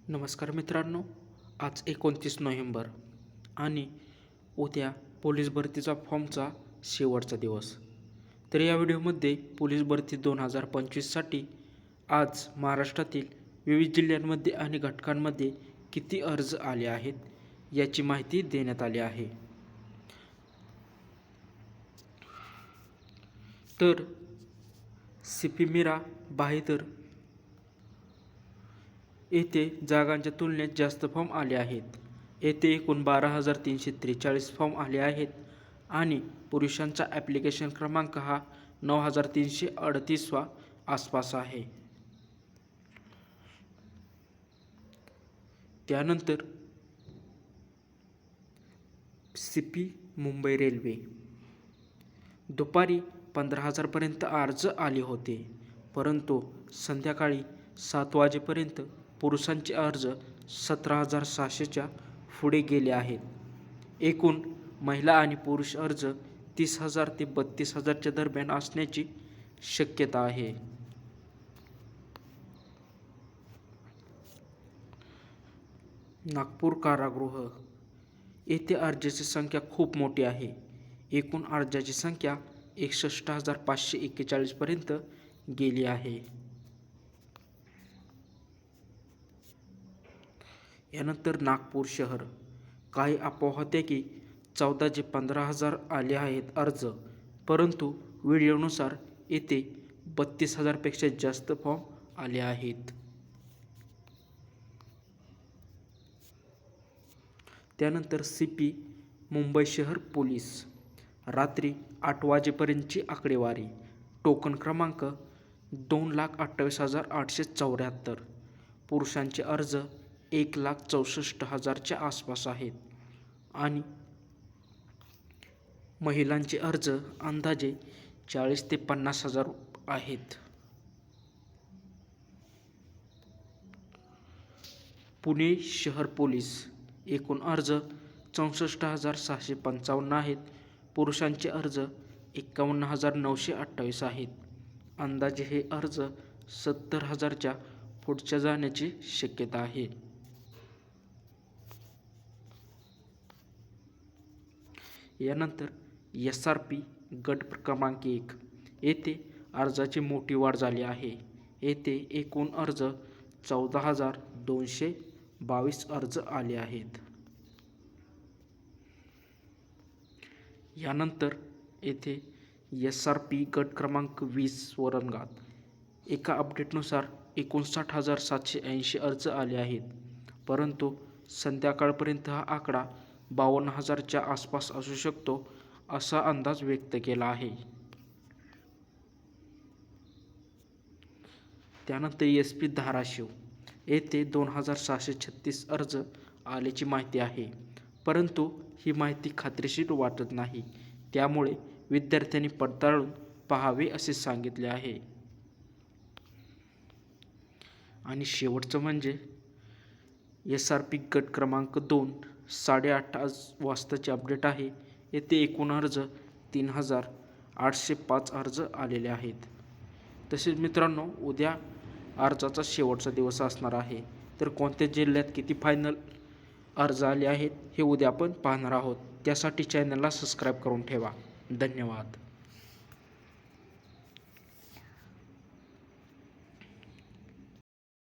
नमस्कार मित्रांनो, आज 29 नोव्हेंबर आणि उद्या पोलीस भरतीचा फॉर्मचा शेवटचा दिवस. तर या व्हिडिओमध्ये पोलीस भरती 2025साठी आज महाराष्ट्रातील विविध जिल्ह्यांमध्ये आणि घटकांमध्ये किती अर्ज आले आहेत याची माहिती देण्यात आली आहे. तर CP मीरा बहादूर येथे जागांच्या तुलनेत जास्त फॉर्म आले आहेत. येथे एकूण 12,343 फॉर्म आले आहेत आणि पुरुषांचा ॲप्लिकेशन क्रमांक हा 9,338 आसपास आहे. त्यानंतर CP मुंबई रेल्वे दुपारी 15,000पर्यंत अर्ज आले होते, परंतु संध्याकाळी 7 वाजेपर्यंत पुरुषांचे अर्ज 17,600च्या पुढे गेले आहेत. एकूण महिला आणि पुरुष अर्ज 30,000 ते 32,000च्या दरम्यान असण्याची शक्यता आहे. नागपूर कारागृह येथे अर्जाची संख्या खूप मोठी आहे. एकूण अर्जाची संख्या 61,541 पर्यंत गेली आहे. यानंतर नागपूर शहर काही अफवा होत्या की 14 ते 15,000 आले आहेत अर्ज, परंतु व्हिडिओनुसार येथे 32,000पेक्षा जास्त फॉर्म आले आहेत. त्यानंतर CP मुंबई शहर पोलीस रात्री 8 वाजेपर्यंतची आकडेवारी. टोकन क्रमांक 2,28,874. पुरुषांचे अर्ज 1,64,000च्या आसपास आहेत आणि महिलांचे अर्ज अंदाजे 40,000 ते 50,000 आहेत. पुणे शहर पोलीस एकूण अर्ज 64,655 आहेत. पुरुषांचे अर्ज 51,928 आहेत. अंदाजे हे अर्ज 70,000च्या पुढच्या जाण्याची शक्यता आहे. यानंतर SRP गट क्रमांक 1 येथे अर्जाची मोठी वाढ झाली आहे. येथे एकूण अर्ज 14,222 अर्ज आले आहेत. यानंतर येथे SRP गट क्रमांक 20 वरणगाव एका अपडेटनुसार 59,780 अर्ज आले आहेत, परंतु संध्याकाळपर्यंत हा आकडा 52,000च्या आसपास असू शकतो असा अंदाज व्यक्त केला आहे. त्यानंतर SP धाराशिव येथे 2,636 अर्ज आल्याची माहिती आहे, परंतु ही माहिती खात्रीशीर वाटत नाही, त्यामुळे विद्यार्थ्यांनी पडताळून पाहावे असे सांगितले आहे. आणि शेवटचं म्हणजे SRP गट क्रमांक 2 8:30 वाजताचे अपडेट आहे. येथे एकूण अर्ज 3,805 अर्ज आलेले आहेत. तसेच मित्रांनो, उद्या अर्जाचा शेवटचा दिवस असणार आहे, तर कोणत्या जिल्ह्यात किती फायनल अर्ज आले आहेत हे उद्या आपण पाहणार आहोत. त्यासाठी चॅनलला सबस्क्राईब करून ठेवा. धन्यवाद.